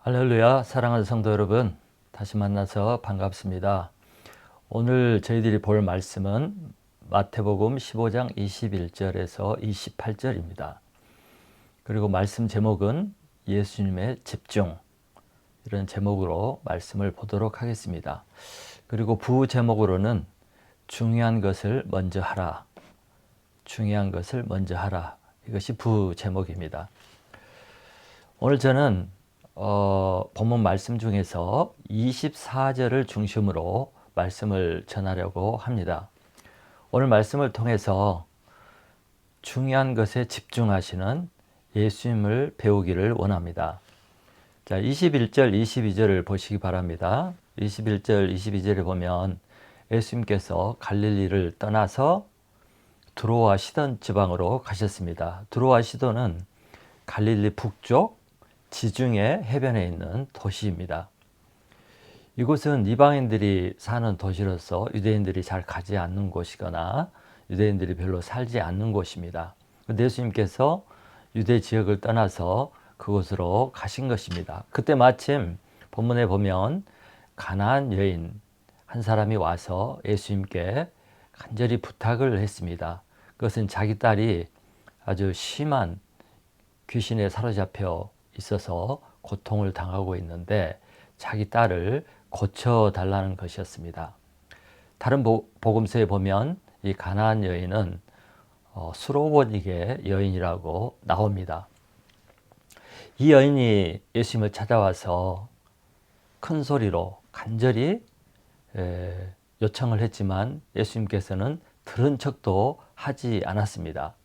할렐루야, 사랑하는 성도 여러분, 다시 만나서 반갑습니다. 오늘 저희들이 볼 말씀은 마태복음 15장 21절에서 28절입니다. 그리고 말씀 제목은 예수님의 집중, 이런 제목으로 말씀을 보도록 하겠습니다. 그리고 부제목으로는 중요한 것을 먼저 하라, 중요한 것을 먼저 하라, 이것이 부제목입니다. 오늘 저는 본문 말씀 중에서 24절을 중심으로 말씀을 전하려고 합니다. 오늘 말씀을 통해서 중요한 것에 집중하시는 예수님을 배우기를 원합니다. 자, 21절, 22절을 보시기 바랍니다. 21절, 22절에 보면 예수님께서 갈릴리를 떠나서 두로와 시돈 지방으로 가셨습니다. 두로와 시돈은 갈릴리 북쪽 지중해 해변에 있는 도시입니다. 이곳은 이방인들이 사는 도시로서 유대인들이 잘 가지 않는 곳이거나 유대인들이 별로 살지 않는 곳입니다. 예수님께서 유대 지역을 떠나서 그곳으로 가신 것입니다. 그때 마침 본문에 보면 가나안 여인 한 사람이 와서 예수님께 간절히 부탁을 했습니다. 그것은 자기 딸이 아주 심한 귀신에 사로잡혀 있어서 고통을 당하고 있는데 자기 딸을 고쳐달라는 것이었습니다. 다른 복음서에 보면 이 가나안 여인은 수로보닉의 여인이라고 나옵니다. 이 여인이 예수님을 찾아와서 큰 소리로 간절히 요청을 했지만 예수님께서는 들은 척도 하지 않았습니다.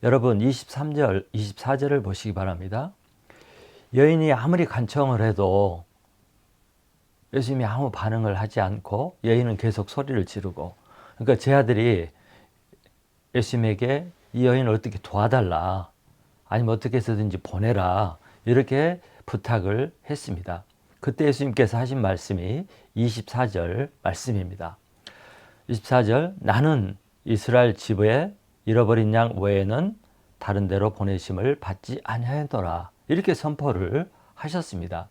여러분 23절, 24절을 보시기 바랍니다. 여인이 아무리 간청을 해도 예수님이 아무 반응을 하지 않고 여인은 계속 소리를 지르고, 그러니까 제 아들이 예수님에게 이 여인을 어떻게 도와달라, 아니면 어떻게 해서든지 보내라, 이렇게 부탁을 했습니다. 그때 예수님께서 하신 말씀이 24절 말씀입니다. 24절, 나는 이스라엘 지부에 잃어버린 양 외에는 다른 데로 보내심을 받지 아니하였노라, 이렇게 선포를 하셨습니다.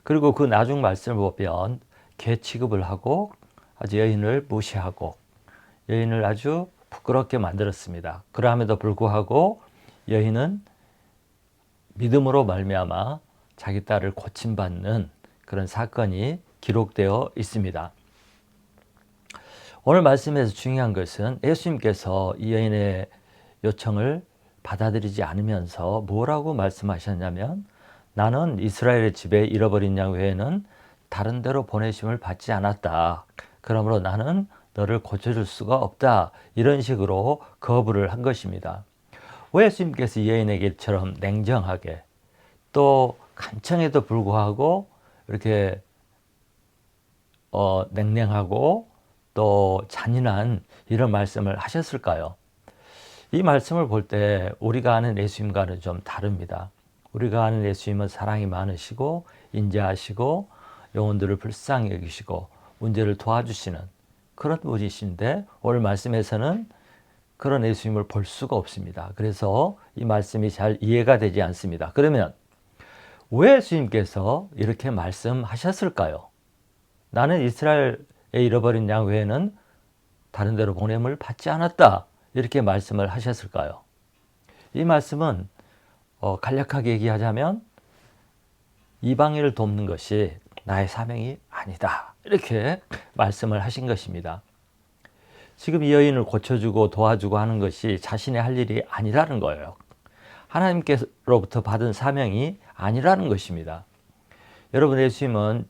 그리고 그 나중 말씀을 보면 개 취급을 하고 아주 여인을 무시하고 여인을 아주 부끄럽게 만들었습니다. 그럼에도 불구하고 여인은 믿음으로 말미암아 자기 딸을 고침받는 그런 사건이 기록되어 있습니다. 오늘 말씀에서 중요한 것은 예수님께서 이 여인의 요청을 받아들이지 않으면서 뭐라고 말씀하셨냐면, 나는 이스라엘의 집에 잃어버린 양 외에는 다른 데로 보내심을 받지 않았다. 그러므로 나는 너를 고쳐줄 수가 없다. 이런 식으로 거부를 한 것입니다. 왜 예수님께서 이 여인에게처럼 냉정하게, 또 간청에도 불구하고 이렇게 냉랭하고 또 잔인한 이런 말씀을 하셨을까요? 이 말씀을 볼 때 우리가 아는 예수님과는 좀 다릅니다. 우리가 아는 예수님은 사랑이 많으시고 인자하시고 영혼들을 불쌍히 여기시고 문제를 도와주시는 그런 분이신데, 오늘 말씀에서는 그런 예수님을 볼 수가 없습니다. 그래서 이 말씀이 잘 이해가 되지 않습니다. 그러면 왜 예수님께서 이렇게 말씀하셨을까요? 나는 이스라엘에 잃어버린 양 외에는 다른 데로 보냄을 받지 않았다, 이렇게 말씀을 하셨을까요? 이 말씀은 간략하게 얘기하자면 이방인을 돕는 것이 나의 사명이 아니다, 이렇게 말씀을 하신 것입니다. 지금 이 여인을 고쳐주고 도와주고 하는 것이 자신의 할 일이 아니라는 거예요. 하나님께로부터 받은 사명이 아니라는 것입니다. 여러분, 예수님은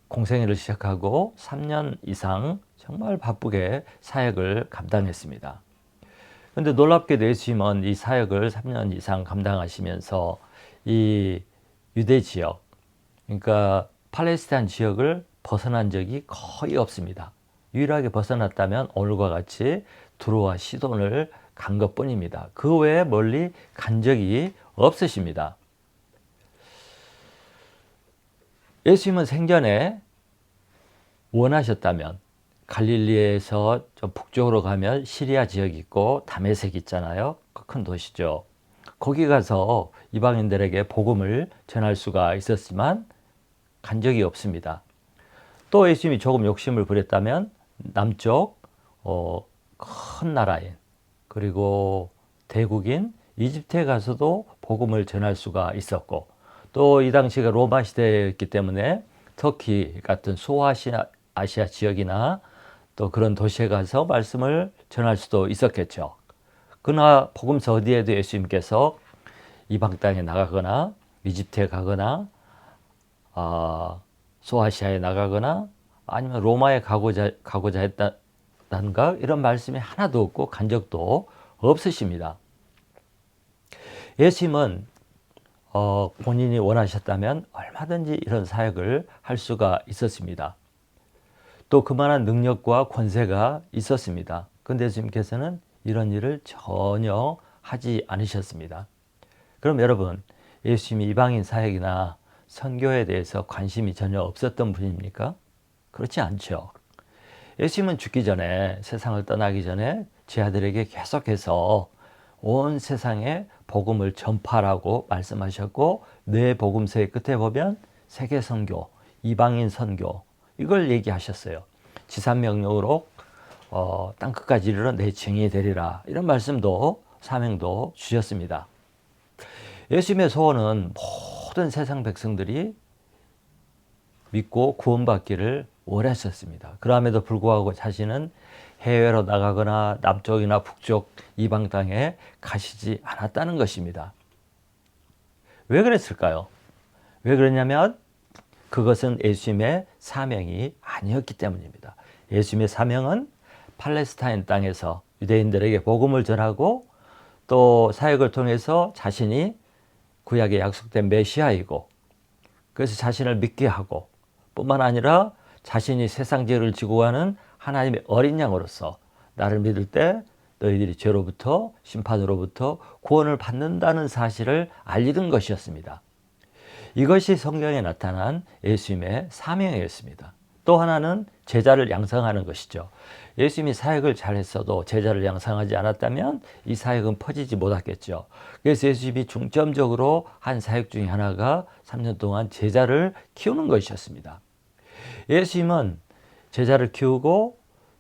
공생애를 시작하고 3년 이상 정말 바쁘게 사역을 감당했습니다. 그런데 놀랍게도 예수님은 이 사역을 3년 이상 감당하시면서 이 유대 지역, 그러니까 팔레스타인 지역을 벗어난 적이 거의 없습니다. 유일하게 벗어났다면 오늘과 같이 두로와 시돈을 간 것뿐입니다. 그 외에 멀리 간 적이 없으십니다. 예수님은 생전에 원하셨다면 갈릴리에서 좀 북쪽으로 가면 시리아 지역이 있고 다메섹이 있잖아요. 그 큰 도시죠. 거기 가서 이방인들에게 복음을 전할 수가 있었지만 간 적이 없습니다. 또 예수님이 조금 욕심을 부렸다면 남쪽 큰 나라인 그리고 대국인 이집트에 가서도 복음을 전할 수가 있었고, 또 이 당시가 로마 시대였기 때문에 터키 같은 소아시아 지역이나 또 그런 도시에 가서 말씀을 전할 수도 있었겠죠. 그러나 복음서 어디에도 예수님께서 이방 땅에 나가거나 이집트에 가거나 소아시아에 나가거나 아니면 로마에 가고자 했다든가 이런 말씀이 하나도 없고 간 적도 없으십니다. 예수님은 본인이 원하셨다면 얼마든지 이런 사역을 할 수가 있었습니다. 또 그만한 능력과 권세가 있었습니다. 그런데 예수님께서는 이런 일을 전혀 하지 않으셨습니다. 그럼 여러분, 예수님이 이방인 사역이나 선교에 대해서 관심이 전혀 없었던 분입니까? 그렇지 않죠. 예수님은 죽기 전에, 세상을 떠나기 전에 제 아들에게 계속해서 온 세상에 복음을 전파라고 말씀하셨고, 내 복음서의 끝에 보면 세계 선교, 이방인 선교 이걸 얘기하셨어요. 지산명령으로 땅 끝까지 이르러 내 증인이 되리라, 이런 말씀도 사명도 주셨습니다. 예수님의 소원은 모든 세상 백성들이 믿고 구원받기를 원하셨습니다. 그럼에도 불구하고 자신은 해외로 나가거나 남쪽이나 북쪽 이방 땅에 가시지 않았다는 것입니다. 왜 그랬을까요? 왜 그러냐면 그것은 예수님의 사명이 아니었기 때문입니다. 예수님의 사명은 팔레스타인 땅에서 유대인들에게 복음을 전하고 또 사역을 통해서 자신이 구약에 약속된 메시아이고, 그래서 자신을 믿게 하고 뿐만 아니라 자신이 세상 죄를 지고 가는 하나님의 어린 양으로서 나를 믿을 때 너희들이 죄로부터 심판으로부터 구원을 받는다는 사실을 알리는 것이었습니다. 이것이 성경에 나타난 예수님의 사명이었습니다. 또 하나는 제자를 양성하는 것이죠. 예수님이 사역을 잘했어도 제자를 양성하지 않았다면 이 사역은 퍼지지 못했겠죠. 그래서 예수님이 중점적으로 한 사역 중에 하나가 3년 동안 제자를 키우는 것이었습니다. 예수님은 제자를 키우고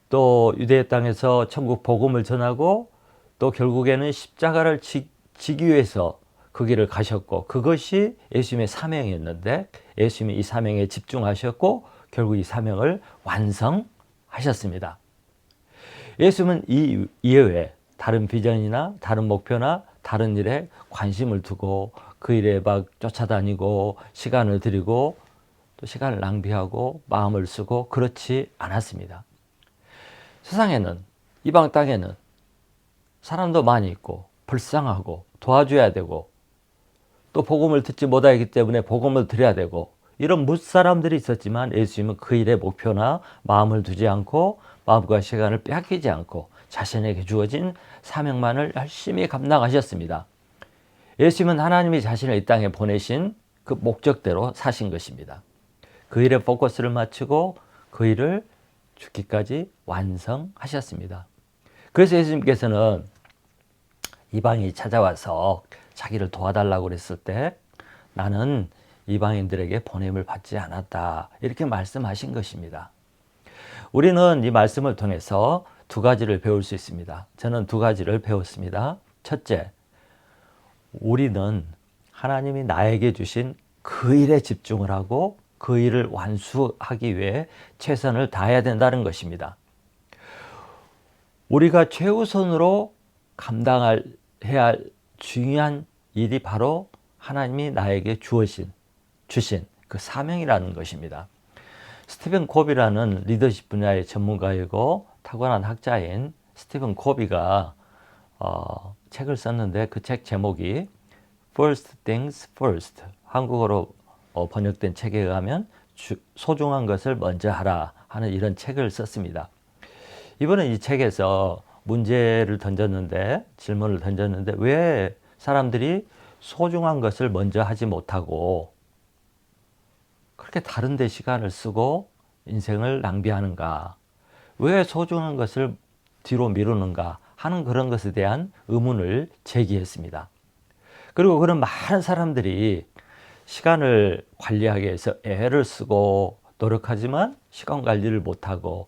또 유대 땅에서 천국 복음을 전하고 또 결국에는 십자가를 지기 위해서 그 길을 가셨고, 그것이 예수님의 사명이었는데 예수님이 이 사명에 집중하셨고 결국 이 사명을 완성하셨습니다. 예수님은 이 이외에 다른 비전이나 다른 목표나 다른 일에 관심을 두고 그 일에 막 쫓아다니고 시간을 들이고 또 시간을 낭비하고 마음을 쓰고 그렇지 않았습니다. 세상에는, 이방 땅에는 사람도 많이 있고 불쌍하고 도와줘야 되고 또 복음을 듣지 못하기 때문에 복음을 드려야 되고 이런 무사람들이 있었지만 예수님은 그 일에 목표나 마음을 두지 않고 마음과 시간을 빼앗기지 않고 자신에게 주어진 사명만을 열심히 감당하셨습니다. 예수님은 하나님이 자신을 이 땅에 보내신 그 목적대로 사신 것입니다. 그 일에 포커스를 맞추고 그 일을 죽기까지 완성하셨습니다. 그래서 예수님께서는 이방인이 찾아와서 자기를 도와달라고 그랬을 때 나는 이방인들에게 보냄을 받지 않았다, 이렇게 말씀하신 것입니다. 우리는 이 말씀을 통해서 두 가지를 배울 수 있습니다. 저는 두 가지를 배웠습니다. 첫째, 우리는 하나님이 나에게 주신 그 일에 집중을 하고 그 일을 완수하기 위해 최선을 다해야 된다는 것입니다. 우리가 최우선으로 해야 할 중요한 일이 바로 하나님이 나에게 주신 그 사명이라는 것입니다. 스티븐 코비라는 리더십 분야의 전문가이고 탁월한 학자인 스티븐 코비가 책을 썼는데 그 책 제목이 First Things First, 한국어로 번역된 책에 의하면 소중한 것을 먼저 하라 하는 이런 책을 썼습니다. 이번에 이 책에서 문제를 던졌는데, 질문을 던졌는데 왜 사람들이 소중한 것을 먼저 하지 못하고 그렇게 다른 데 시간을 쓰고 인생을 낭비하는가, 왜 소중한 것을 뒤로 미루는가 하는 그런 것에 대한 의문을 제기했습니다. 그리고 그런 많은 사람들이 시간을 관리하기 위해서 애를 쓰고 노력하지만 시간 관리를 못하고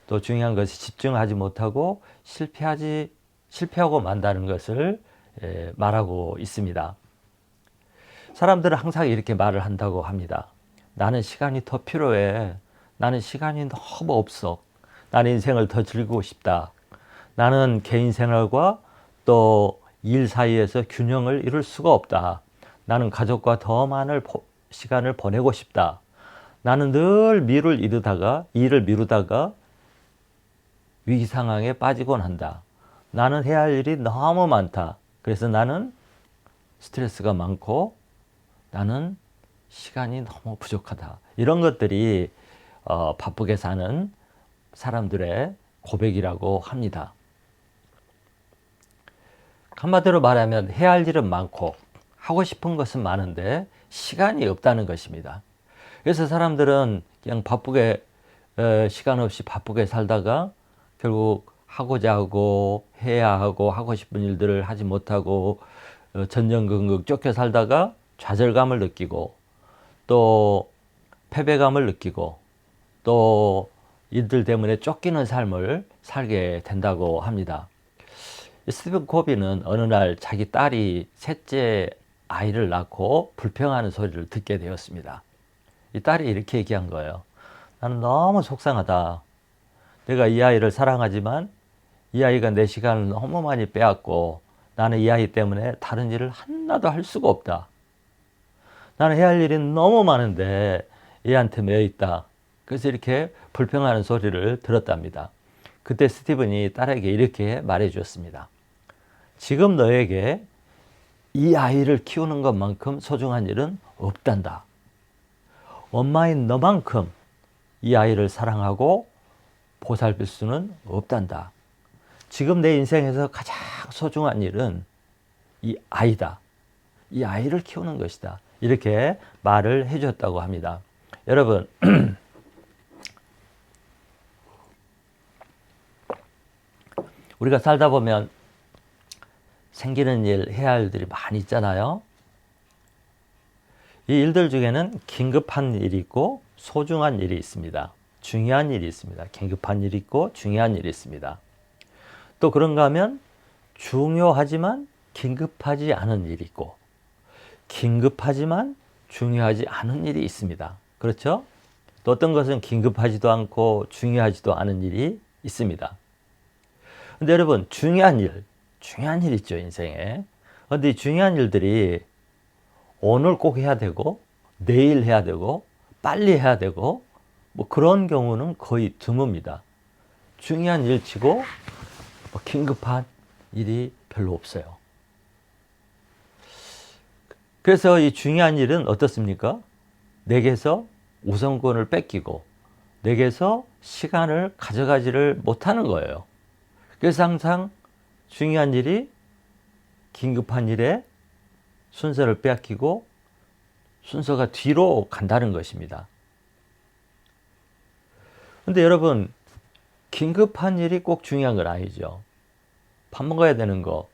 또 중요한 것에 집중하지 못하고 실패하고 만다는 것을 말하고 있습니다. 사람들은 항상 이렇게 말을 한다고 합니다. 나는 시간이 더 필요해. 나는 시간이 너무 없어. 나는 인생을 더 즐기고 싶다. 나는 개인 생활과 또 일 사이에서 균형을 이룰 수가 없다. 나는 가족과 더 많은 시간을 보내고 싶다. 나는 늘 일을 미루다가 위기 상황에 빠지곤 한다. 나는 해야 할 일이 너무 많다. 그래서 나는 스트레스가 많고 나는 시간이 너무 부족하다. 이런 것들이 바쁘게 사는 사람들의 고백이라고 합니다. 한마디로 말하면 해야 할 일은 많고 하고 싶은 것은 많은데 시간이 없다는 것입니다. 그래서 사람들은 그냥 시간 없이 바쁘게 살다가 결국 하고자 하고 해야 하고 하고 싶은 일들을 하지 못하고 전전긍긍 쫓겨 살다가 좌절감을 느끼고 또 패배감을 느끼고 또 이들 때문에 쫓기는 삶을 살게 된다고 합니다. 스티븐 코비는 어느 날 자기 딸이 셋째 아이를 낳고 불평하는 소리를 듣게 되었습니다. 이 딸이 이렇게 얘기한 거예요. 나는 너무 속상하다. 내가 이 아이를 사랑하지만 이 아이가 내 시간을 너무 많이 빼앗고 나는 이 아이 때문에 다른 일을 하나도 할 수가 없다. 나는 해야 할 일이 너무 많은데 얘한테 매여 있다. 그래서 이렇게 불평하는 소리를 들었답니다. 그때 스티븐이 딸에게 이렇게 말해 주었습니다. 지금 너에게 이 아이를 키우는 것만큼 소중한 일은 없단다. 엄마인 너만큼 이 아이를 사랑하고 보살필 수는 없단다. 지금 내 인생에서 가장 소중한 일은 이 아이다. 이 아이를 키우는 것이다. 이렇게 말을 해줬다고 합니다. 여러분, 우리가 살다 보면 생기는 일, 해야 할 일들이 많이 있잖아요. 이 일들 중에는 긴급한 일이 있고 소중한 일이 있습니다. 중요한 일이 있습니다. 긴급한 일이 있고 중요한 일이 있습니다. 또 그런가 하면 중요하지만 긴급하지 않은 일이 있고 긴급하지만 중요하지 않은 일이 있습니다. 그렇죠? 또 어떤 것은 긴급하지도 않고 중요하지도 않은 일이 있습니다. 근데 여러분, 중요한 일 있죠, 인생에. 근데 이 중요한 일들이 오늘 꼭 해야 되고, 내일 해야 되고, 빨리 해야 되고, 뭐 그런 경우는 거의 드뭅니다. 중요한 일 치고, 긴급한 일이 별로 없어요. 그래서 이 중요한 일은 어떻습니까? 내게서 우선권을 뺏기고, 내게서 시간을 가져가지를 못하는 거예요. 그래서 항상 중요한 일이 긴급한 일에 순서를 빼앗기고 순서가 뒤로 간다는 것입니다. 근데 여러분, 긴급한 일이 꼭 중요한 건 아니죠. 밥 먹어야 되는 거,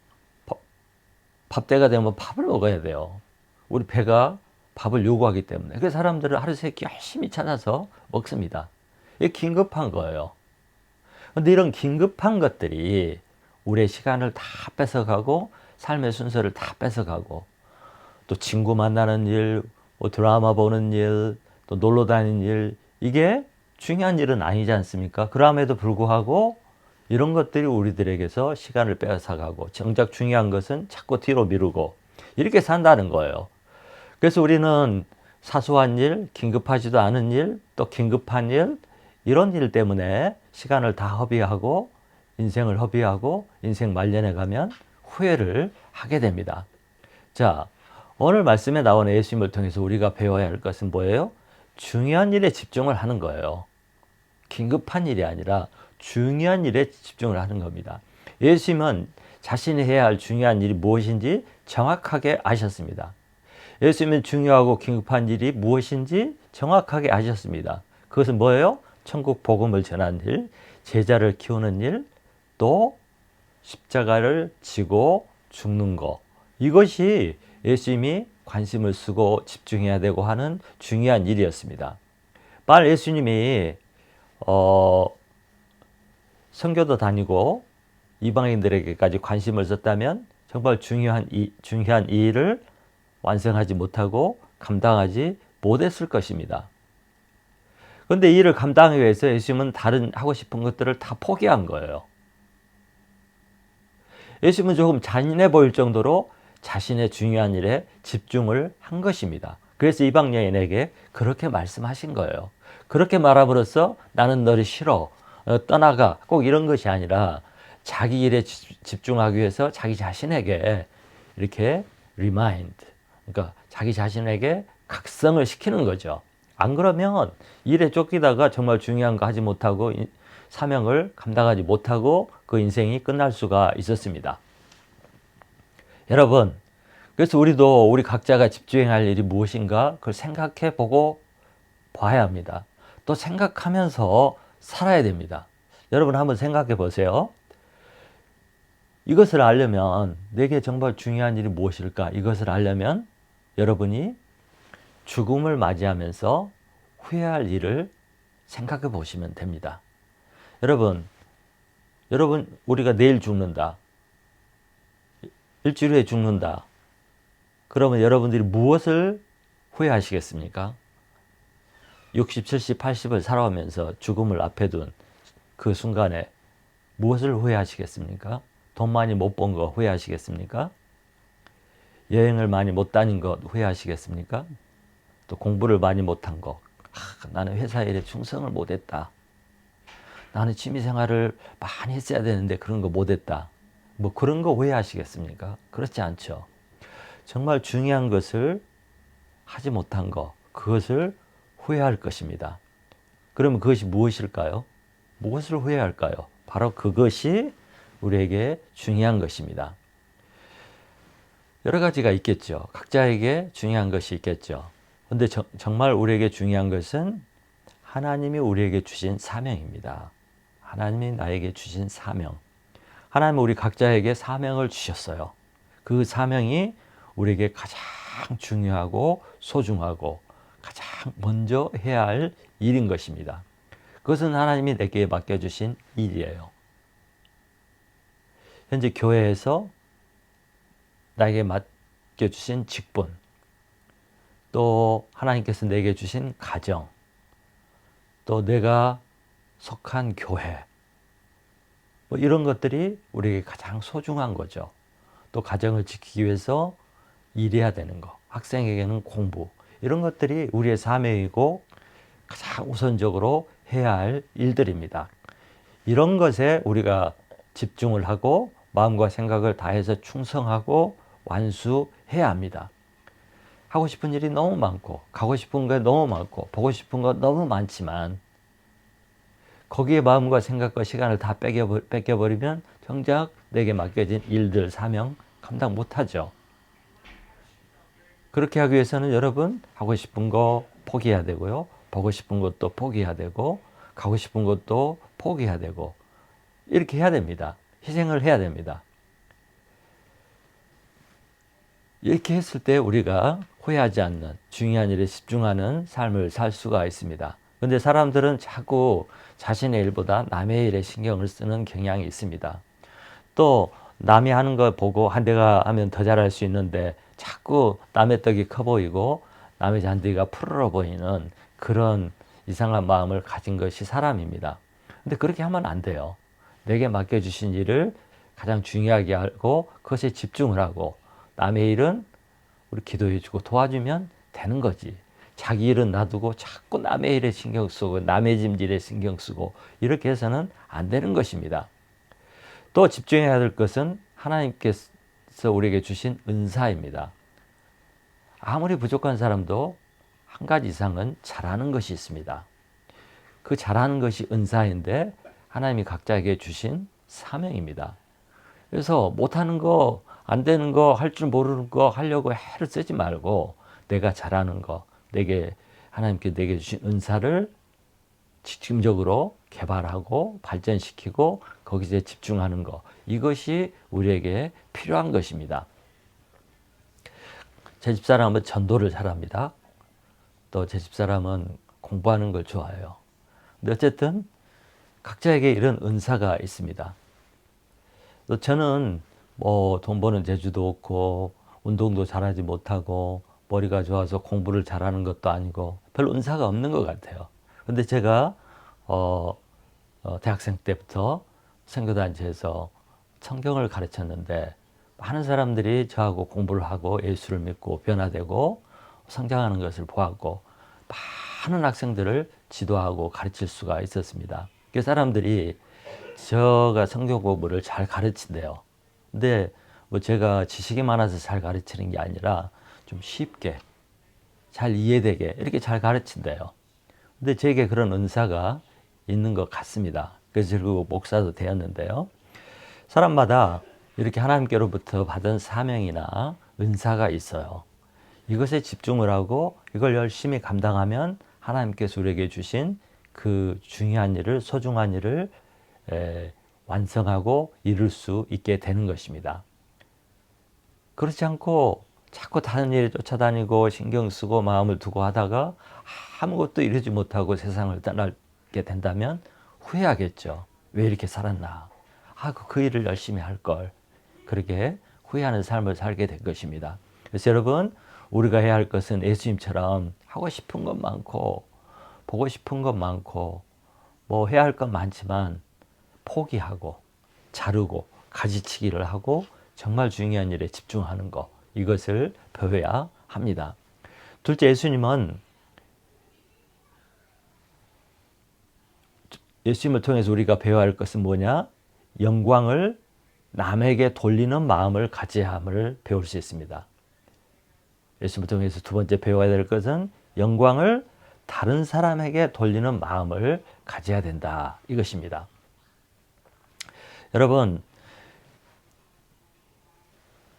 밥 때가 되면 밥을 먹어야 돼요. 우리 배가 밥을 요구하기 때문에. 그래서 사람들은 하루 세끼 열심히 찾아서 먹습니다. 이게 긴급한 거예요. 근데 이런 긴급한 것들이 우리의 시간을 다 뺏어가고 삶의 순서를 다 뺏어가고 또 친구 만나는 일, 뭐 드라마 보는 일, 또 놀러 다니는 일, 이게 중요한 일은 아니지 않습니까? 그럼에도 불구하고 이런 것들이 우리들에게서 시간을 빼앗아가고 정작 중요한 것은 자꾸 뒤로 미루고 이렇게 산다는 거예요. 그래서 우리는 사소한 일, 긴급하지도 않은 일, 또 긴급한 일, 이런 일 때문에 시간을 다 허비하고 인생을 허비하고 인생 말년에 가면 후회를 하게 됩니다. 자, 오늘 말씀에 나오는 예수님을 통해서 우리가 배워야 할 것은 뭐예요? 중요한 일에 집중을 하는 거예요. 긴급한 일이 아니라 중요한 일에 집중을 하는 겁니다. 예수님은 자신이 해야 할 중요한 일이 무엇인지 정확하게 아셨습니다. 예수님은 중요하고 긴급한 일이 무엇인지 정확하게 아셨습니다. 그것은 뭐예요? 천국 복음을 전하는 일, 제자를 키우는 일, 또 십자가를 지고 죽는 것. 이것이 예수님이 관심을 쓰고 집중해야 되고 하는 중요한 일이었습니다. 만약 예수님이 선교도 다니고 이방인들에게까지 관심을 썼다면 정말 중요한 이 일을 완성하지 못하고 감당하지 못했을 것입니다. 그런데 이 일을 감당하기 위해서 예수님은 다른 하고 싶은 것들을 다 포기한 거예요. 예수님은 조금 잔인해 보일 정도로 자신의 중요한 일에 집중을 한 것입니다. 그래서 이방 여인에게 그렇게 말씀하신 거예요. 그렇게 말함으로써 나는 너를 싫어, 떠나가, 꼭 이런 것이 아니라 자기 일에 집중하기 위해서 자기 자신에게 이렇게 remind, 그러니까 자기 자신에게 각성을 시키는 거죠. 안 그러면 일에 쫓기다가 정말 중요한 거 하지 못하고 사명을 감당하지 못하고 그 인생이 끝날 수가 있었습니다. 여러분, 그래서 우리도 우리 각자가 집중해야 할 일이 무엇인가 그걸 생각해 보고 봐야 합니다. 또 생각하면서 살아야 됩니다. 여러분 한번 생각해 보세요. 이것을 알려면 내게 정말 중요한 일이 무엇일까? 이것을 알려면 여러분이 죽음을 맞이하면서 후회할 일을 생각해 보시면 됩니다. 여러분 우리가 내일 죽는다. 일주일 후에 죽는다. 그러면 여러분들이 무엇을 후회하시겠습니까? 60, 70, 80을 살아오면서 죽음을 앞에 둔 그 순간에 무엇을 후회하시겠습니까? 돈 많이 못 번 거 후회하시겠습니까? 여행을 많이 못 다닌 것 후회하시겠습니까? 또 공부를 많이 못한 거. 나는 회사 일에 충성을 못했다. 나는 취미생활을 많이 했어야 되는데 그런 거 못했다. 뭐 그런 거 후회하시겠습니까? 그렇지 않죠. 정말 중요한 것을 하지 못한 거, 그것을 후회할 것입니다. 그러면 그것이 무엇일까요? 무엇을 후회할까요? 바로 그것이 우리에게 중요한 것입니다. 여러 가지가 있겠죠. 각자에게 중요한 것이 있겠죠. 그런데 정말 우리에게 중요한 것은 하나님이 우리에게 주신 사명입니다. 하나님이 나에게 주신 사명. 하나님은 우리 각자에게 사명을 주셨어요. 그 사명이 우리에게 가장 중요하고 소중하고 가장 먼저 해야 할 일인 것입니다. 그것은 하나님이 내게 맡겨주신 일이에요. 현재 교회에서 나에게 맡겨주신 직분, 또 하나님께서 내게 주신 가정, 또 내가 속한 교회, 뭐 이런 것들이 우리에게 가장 소중한 거죠. 또 가정을 지키기 위해서 일해야 되는 거, 학생에게는 공부, 이런 것들이 우리의 사명이고 가장 우선적으로 해야 할 일들입니다. 이런 것에 우리가 집중을 하고 마음과 생각을 다해서 충성하고 완수해야 합니다. 하고 싶은 일이 너무 많고 가고 싶은 게 너무 많고 보고 싶은 거 너무 많지만 거기에 마음과 생각과 시간을 다 뺏겨버리면 정작 내게 맡겨진 일들, 사명 감당 못하죠. 그렇게 하기 위해서는 여러분 하고 싶은 거 포기해야 되고요. 보고 싶은 것도 포기해야 되고 가고 싶은 것도 포기해야 되고 이렇게 해야 됩니다. 희생을 해야 됩니다. 이렇게 했을 때 우리가 후회하지 않는 중요한 일에 집중하는 삶을 살 수가 있습니다. 그런데 사람들은 자꾸 자신의 일보다 남의 일에 신경을 쓰는 경향이 있습니다. 또 남이 하는 거 보고 내가 하면 더 잘할 수 있는데 자꾸 남의 떡이 커 보이고 남의 잔디가 푸르러 보이는 그런 이상한 마음을 가진 것이 사람입니다. 근데 그렇게 하면 안 돼요. 내게 맡겨주신 일을 가장 중요하게 하고 그것에 집중을 하고 남의 일은 우리 기도해주고 도와주면 되는 거지. 자기 일은 놔두고 자꾸 남의 일에 신경 쓰고 남의 짐질에 신경 쓰고 이렇게 해서는 안 되는 것입니다. 또 집중해야 될 것은 하나님께서 우리에게 주신 은사입니다. 아무리 부족한 사람도 한 가지 이상은 잘하는 것이 있습니다. 그 잘하는 것이 은사인데 하나님이 각자에게 주신 사명입니다. 그래서 못하는 거, 안 되는 거, 할 줄 모르는 거 하려고 애를 쓰지 말고 내가 잘하는 거, 하나님께 내게 주신 은사를 집중적으로 개발하고 발전시키고 거기에 집중하는 거, 이것이 우리에게 필요한 것입니다. 제 집사람은 전도를 잘합니다. 또 제 집사람은 공부하는 걸 좋아해요. 근데 어쨌든 각자에게 이런 은사가 있습니다. 또 저는 뭐 돈 버는 재주도 없고 운동도 잘하지 못하고 머리가 좋아서 공부를 잘하는 것도 아니고 별로 은사가 없는 것 같아요. 근데 제가 대학생 때부터 선교단체에서 성경을 가르쳤는데 많은 사람들이 저하고 공부를 하고 예수를 믿고 변화되고 성장하는 것을 보았고 많은 학생들을 지도하고 가르칠 수가 있었습니다. 그 사람들이 제가 성경 공부를 잘 가르친대요. 근데 뭐 제가 지식이 많아서 잘 가르치는 게 아니라 좀 쉽게 잘 이해되게 이렇게 잘 가르친대요. 근데 제게 그런 은사가 있는 것 같습니다. 그래서 결국 목사도 되었는데요. 사람마다 이렇게 하나님께로부터 받은 사명이나 은사가 있어요. 이것에 집중을 하고 이걸 열심히 감당하면 하나님께서 우리에게 주신 그 중요한 일을, 소중한 일을 완성하고 이룰 수 있게 되는 것입니다. 그렇지 않고 자꾸 다른 일에 쫓아다니고 신경 쓰고 마음을 두고 하다가 아무것도 이루지 못하고 세상을 떠나게 된다면 후회하겠죠. 왜 이렇게 살았나. 그 일을 열심히 할 걸. 그렇게 후회하는 삶을 살게 된 것입니다. 그래서 여러분, 우리가 해야 할 것은 예수님처럼 하고 싶은 것 많고 보고 싶은 것 많고 뭐 해야 할 것 많지만 포기하고 자르고 가지치기를 하고 정말 중요한 일에 집중하는 것, 이것을 배워야 합니다. 둘째, 예수님을 통해서 우리가 배워야 할 것은 뭐냐? 영광을 남에게 돌리는 마음을 가져야 함을 배울 수 있습니다. 예수님을 통해서 두 번째 배워야 될 것은 영광을 다른 사람에게 돌리는 마음을 가져야 된다. 이것입니다. 여러분,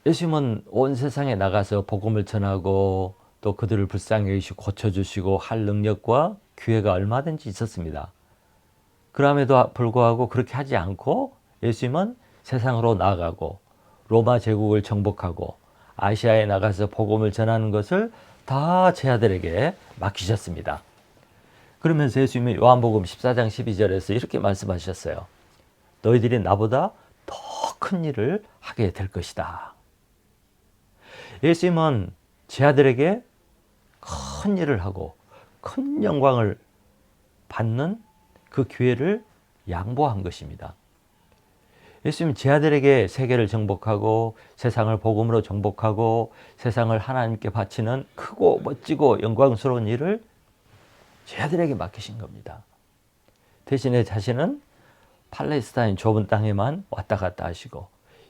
예수님은 온 세상에 나가서 복음을 전하고 또 그들을 불쌍히 여기시고 고쳐주시고 할 능력과 기회가 얼마든지 있었습니다. 그럼에도 불구하고 그렇게 하지 않고 예수님은 세상으로 나아가고 로마 제국을 정복하고 아시아에 나가서 복음을 전하는 것을 다 제 아들에게 맡기셨습니다. 그러면서 예수님이 요한복음 14장 12절에서 이렇게 말씀하셨어요. 너희들이 나보다 더 큰 일을 하게 될 것이다. 예수님은 제 아들에게 큰 일을 하고 큰 영광을 받는 그 기회를 양보한 것입니다. 예수님 제 아들에게 세계를 정복하고 세상을 복음으로 정복하고 세상을 하나님께 바치는 크고 멋지고 영광스러운 일을 제 아들에게 맡기신 겁니다. 대신에 자신은 팔레스타인 좁은 땅에만 왔다 갔다 하시고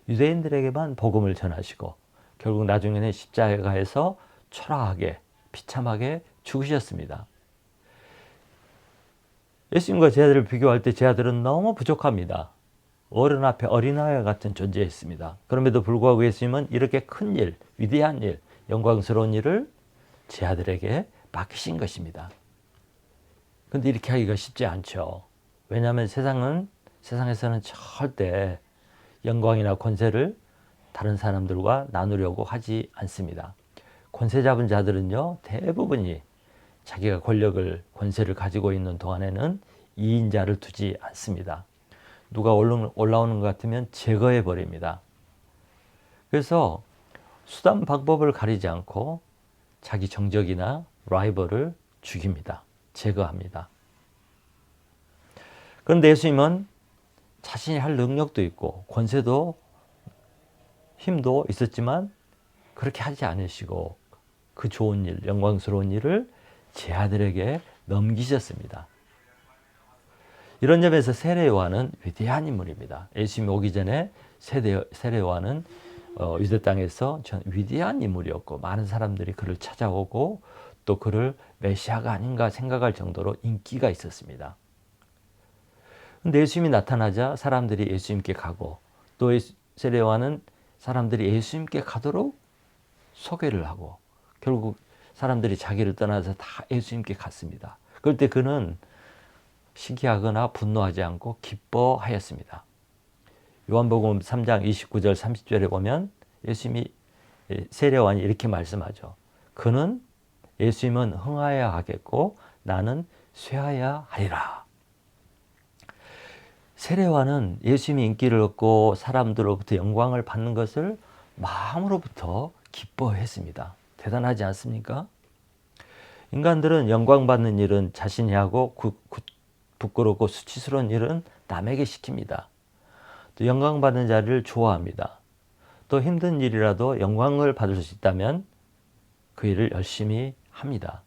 유대인들에게만 복음을 전하시고 결국 나중에는 십자가에서 초라하게 비참하게 죽으셨습니다. 예수님과 제 아들을 비교할 때 제 아들은 너무 부족합니다. 어른 앞에 어린아이와 같은 존재였습니다. 그럼에도 불구하고 예수님은 이렇게 큰 일, 위대한 일, 영광스러운 일을 제 아들에게 맡기신 것입니다. 그런데 이렇게 하기가 쉽지 않죠. 왜냐하면 세상에서는 절대 영광이나 권세를 다른 사람들과 나누려고 하지 않습니다. 권세 잡은 자들은요, 대부분이 자기가 권력을, 권세를 가지고 있는 동안에는 이인자를 두지 않습니다. 누가 올라오는 것 같으면 제거해 버립니다. 그래서 수단 방법을 가리지 않고 자기 정적이나 라이벌을 죽입니다. 제거합니다. 그런데 예수님은 자신이 할 능력도 있고 권세도 힘도 있었지만 그렇게 하지 않으시고 그 좋은 일, 영광스러운 일을 제 아들에게 넘기셨습니다. 이런 점에서 세례 요한은 위대한 인물입니다. 예수님이 오기 전에 세례 요한은 유대 땅에서 위대한 인물이었고 많은 사람들이 그를 찾아오고 또 그를 메시아가 아닌가 생각할 정도로 인기가 있었습니다. 그런데 예수님이 나타나자 사람들이 예수님께 가고 또 세례 요한은 사람들이 예수님께 가도록 소개를 하고 결국 사람들이 자기를 떠나서 다 예수님께 갔습니다. 그럴 때 그는 시기하거나 분노하지 않고 기뻐하였습니다. 요한복음 3장 29절 30절에 보면 예수님이 세례요한이 이렇게 말씀하죠. 그는 예수님은 흥하여야 하겠고 나는 쇠하여야 하리라. 세례요한은 예수님이 인기를 얻고 사람들로부터 영광을 받는 것을 마음으로부터 기뻐했습니다. 대단하지 않습니까? 인간들은 영광받는 일은 자신이 하고 부끄럽고 수치스러운 일은 남에게 시킵니다. 또 영광받는 자리를 좋아합니다. 또 힘든 일이라도 영광을 받을 수 있다면 그 일을 열심히 합니다.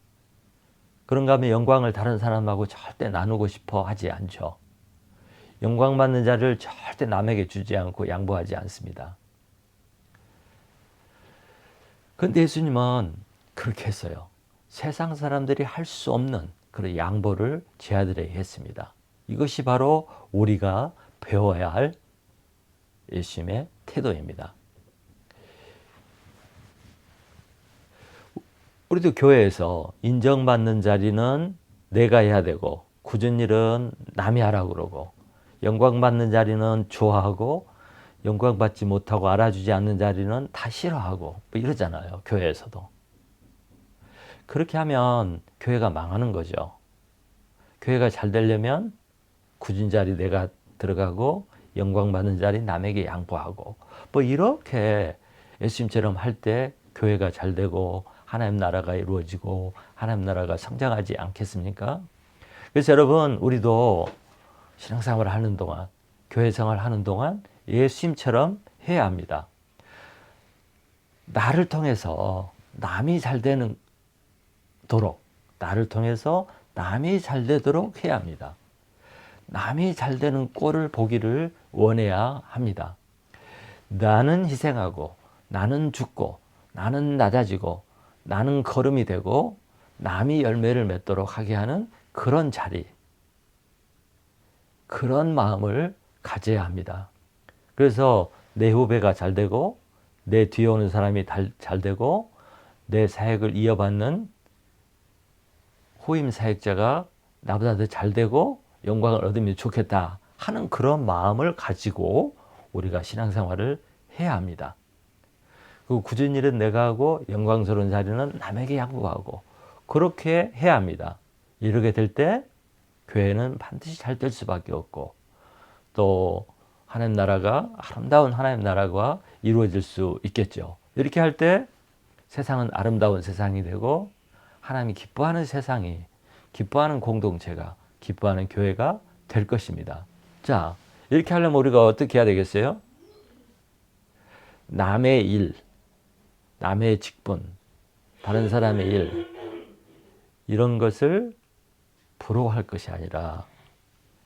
그런가 하면 영광을 다른 사람하고 절대 나누고 싶어 하지 않죠. 영광받는 자리를 절대 남에게 주지 않고 양보하지 않습니다. 그런데 예수님은 그렇게 했어요. 세상 사람들이 할 수 없는 그런 양보를 제 아들에게 했습니다. 이것이 바로 우리가 배워야 할 예수님의 태도입니다. 우리도 교회에서 인정받는 자리는 내가 해야 되고 굳은 일은 남이 하라고 그러고 영광받는 자리는 좋아하고 영광받지 못하고 알아주지 않는 자리는 다 싫어하고 뭐 이러잖아요. 교회에서도. 그렇게 하면 교회가 망하는 거죠. 교회가 잘 되려면 굳은 자리 내가 들어가고 영광받는 자리 남에게 양보하고 뭐 이렇게 예수님처럼 할 때 교회가 잘 되고 하나님 나라가 이루어지고 하나님 나라가 성장하지 않겠습니까? 그래서 여러분 우리도 신앙생활을 하는 동안 교회 생활을 하는 동안 예수님처럼 해야 합니다. 나를 통해서 남이 잘 되는 도록 나를 통해서 남이 잘 되도록 해야 합니다. 남이 잘 되는 꼴을 보기를 원해야 합니다. 나는 희생하고 나는 죽고 나는 낮아지고 나는 거름이 되고 남이 열매를 맺도록 하게 하는 그런 자리, 그런 마음을 가져야 합니다. 그래서 내 후배가 잘 되고 내 뒤에 오는 사람이 잘 되고 내 사역을 이어받는 후임 사역자가 나보다 더 잘 되고 영광을 얻으면 좋겠다 하는 그런 마음을 가지고 우리가 신앙생활을 해야 합니다. 그 굳은 일은 내가 하고 영광스러운 자리는 남에게 양보하고 그렇게 해야 합니다. 이렇게 될 때 교회는 반드시 잘 될 수밖에 없고 또 하나님 나라가 아름다운 하나님 나라가 이루어질 수 있겠죠. 이렇게 할 때 세상은 아름다운 세상이 되고 하나님이 기뻐하는 세상이 기뻐하는 공동체가 기뻐하는 교회가 될 것입니다. 자, 이렇게 하려면 우리가 어떻게 해야 되겠어요? 남의 일, 남의 직분, 다른 사람의 일 이런 것을 부러워할 것이 아니라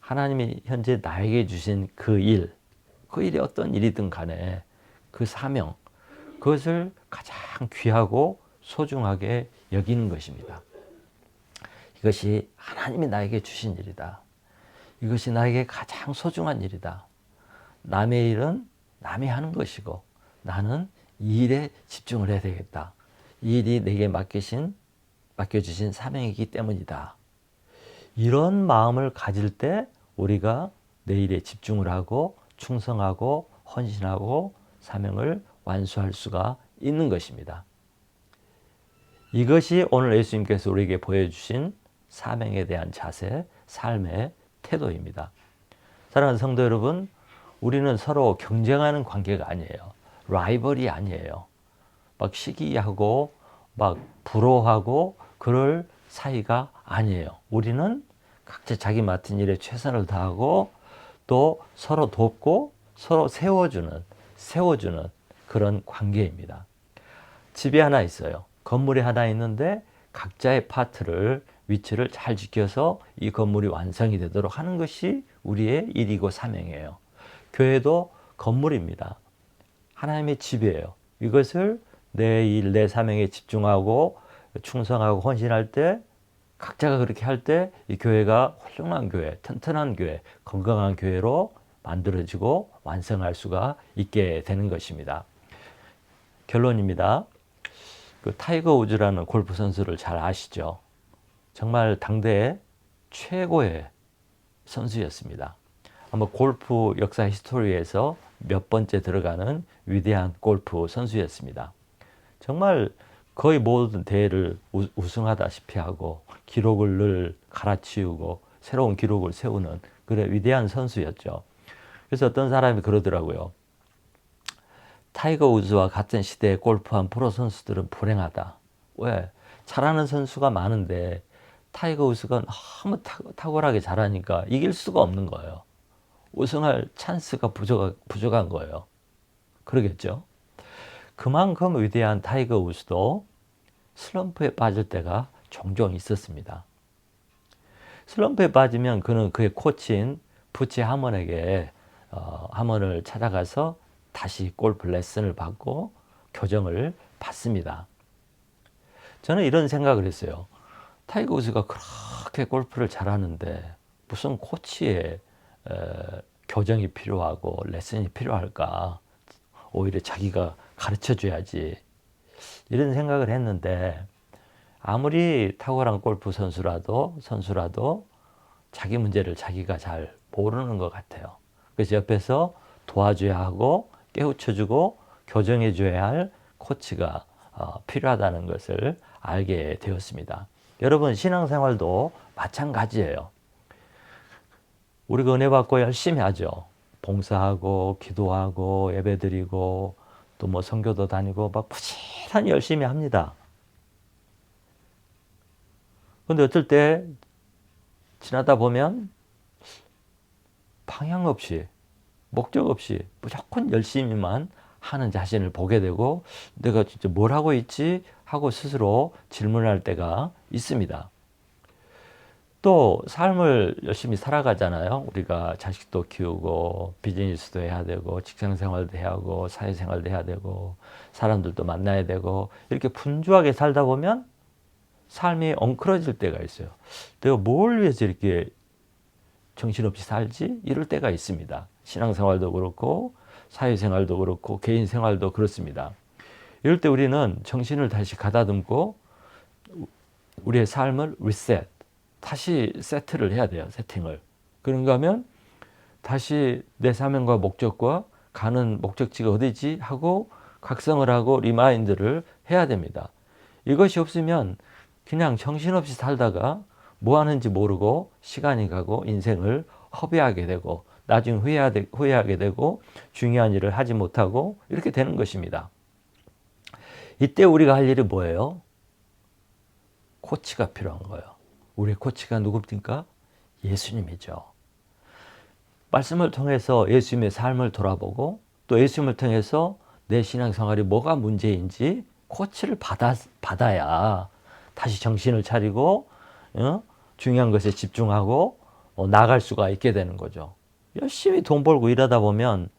하나님이 현재 나에게 주신 그 일이 어떤 일이든 간에 그 사명, 그것을 가장 귀하고 소중하게 여기는 것입니다. 이것이 하나님이 나에게 주신 일이다. 이것이 나에게 가장 소중한 일이다. 남의 일은 남이 하는 것이고 나는 이 일에 집중을 해야 되겠다. 이 일이 내게 맡겨주신 사명이기 때문이다. 이런 마음을 가질 때 우리가 내 일에 집중을 하고 충성하고 헌신하고 사명을 완수할 수가 있는 것입니다. 이것이 오늘 예수님께서 우리에게 보여주신 사명에 대한 자세, 삶의 태도입니다. 사랑하는 성도 여러분, 우리는 서로 경쟁하는 관계가 아니에요. 라이벌이 아니에요. 막 시기하고 막 부러워하고 그럴 사이가 아니에요. 우리는 각자 자기 맡은 일에 최선을 다하고 또 서로 돕고 서로 세워주는 그런 관계입니다. 집이 하나 있어요. 건물이 하나 있는데 각자의 위치를 잘 지켜서 이 건물이 완성이 되도록 하는 것이 우리의 일이고 사명이에요. 교회도 건물입니다. 하나님의 집이에요. 이것을 내 일, 내 사명에 집중하고 충성하고 헌신할 때 각자가 그렇게 할 때 이 교회가 훌륭한 교회, 튼튼한 교회, 건강한 교회로 만들어지고 완성할 수가 있게 되는 것입니다. 결론입니다. 그 타이거 우즈라는 골프 선수를 잘 아시죠? 정말 당대의 최고의 선수였습니다. 아마 골프 역사 히스토리에서 몇 번째 들어가는 위대한 골프 선수였습니다. 정말 거의 모든 대회를 우승하다시피 하고 기록을 늘 갈아치우고 새로운 기록을 세우는 그런 위대한 선수였죠. 그래서 어떤 사람이 그러더라고요. 타이거 우즈와 같은 시대에 골프한 프로 선수들은 불행하다. 왜? 잘하는 선수가 많은데 타이거 우즈가 너무 탁월하게 잘하니까 이길 수가 없는 거예요. 우승할 찬스가 부족한 거예요. 그러겠죠? 그만큼 위대한 타이거 우즈도 슬럼프에 빠질 때가 종종 있었습니다. 슬럼프에 빠지면 그는 그의 코치인 부치 하먼에게 하먼을 찾아가서 다시 골프 레슨을 받고 교정을 받습니다. 저는 이런 생각을 했어요. 타이거 우즈가 그렇게 골프를 잘하는데 무슨 코치의 교정이 필요하고 레슨이 필요할까? 오히려 자기가 가르쳐 줘야지. 이런 생각을 했는데 아무리 탁월한 골프 선수라도 자기 문제를 자기가 잘 모르는 것 같아요. 그래서 옆에서 도와줘야 하고 깨우쳐주고 교정해줘야 할 코치가 필요하다는 것을 알게 되었습니다. 여러분 신앙생활도 마찬가지예요. 우리가 은혜 받고 열심히 하죠. 봉사하고 기도하고 예배드리고 또 뭐 선교도 다니고 막 부지런히 열심히 합니다. 근데 어떨 때 지나다 보면 방향 없이 목적 없이 무조건 열심히만 하는 자신을 보게 되고 내가 진짜 뭘 하고 있지 하고 스스로 질문할 때가 있습니다. 또 삶을 열심히 살아가잖아요. 우리가 자식도 키우고 비즈니스도 해야 되고 직장생활도 해야 하고 사회생활도 해야 되고 사람들도 만나야 되고 이렇게 분주하게 살다 보면 삶이 엉클어질 때가 있어요. 내가 뭘 위해서 이렇게 정신없이 살지? 이럴 때가 있습니다. 신앙생활도 그렇고 사회생활도 그렇고 개인생활도 그렇습니다. 이럴 때 우리는 정신을 다시 가다듬고 우리의 삶을 리셋, 다시 세트를 해야 돼요. 세팅을. 그런가 하면 다시 내 사명과 목적과 가는 목적지가 어디지 하고 각성을 하고 리마인드를 해야 됩니다. 이것이 없으면 그냥 정신없이 살다가 뭐 하는지 모르고 시간이 가고 인생을 허비하게 되고 나중에 후회하게 되고 중요한 일을 하지 못하고 이렇게 되는 것입니다. 이때 우리가 할 일이 뭐예요? 코치가 필요한 거예요. 우리의 코치가 누굽니까? 예수님이죠. 말씀을 통해서 예수님의 삶을 돌아보고 또 예수님을 통해서 내 신앙생활이 뭐가 문제인지 코치를 받아야 다시 정신을 차리고 중요한 것에 집중하고 나아갈 수가 있게 되는 거죠. 열심히 돈 벌고 일하다 보면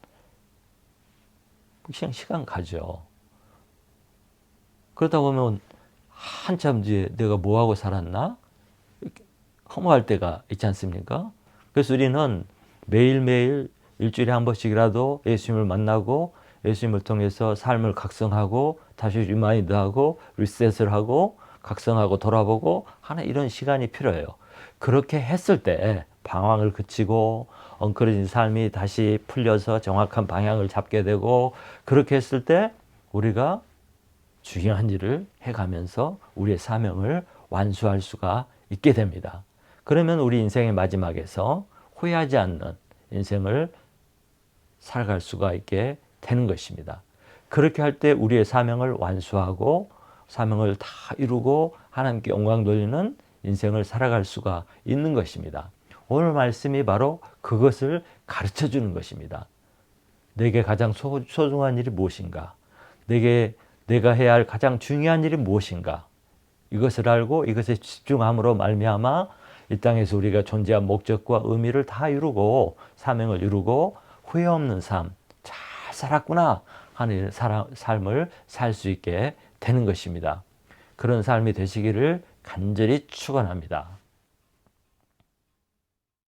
그냥 시간 가죠. 그러다 보면 한참 뒤에 내가 뭐하고 살았나? 허무할 때가 있지 않습니까? 그래서 우리는 매일매일 일주일에 한 번씩이라도 예수님을 만나고 예수님을 통해서 삶을 각성하고 다시 리마인드하고 리셋을 하고 각성하고 돌아보고 하는 이런 시간이 필요해요. 그렇게 했을 때 방황을 그치고 엉클어진 삶이 다시 풀려서 정확한 방향을 잡게 되고 그렇게 했을 때 우리가 중요한 일을 해가면서 우리의 사명을 완수할 수가 있게 됩니다. 그러면 우리 인생의 마지막에서 후회하지 않는 인생을 살아갈 수가 있게 되는 것입니다. 그렇게 할 때 우리의 사명을 완수하고 사명을 다 이루고 하나님께 영광 돌리는 인생을 살아갈 수가 있는 것입니다. 오늘 말씀이 바로 그것을 가르쳐 주는 것입니다. 내게 가장 소중한 일이 무엇인가? 내가 해야 할 가장 중요한 일이 무엇인가? 이것을 알고 이것에 집중함으로 말미암아 이 땅에서 우리가 존재한 목적과 의미를 다 이루고 사명을 이루고 후회 없는 삶, 잘 살았구나 하는 삶을 살 수 있게 되는 것입니다. 그런 삶이 되시기를 간절히 축원합니다.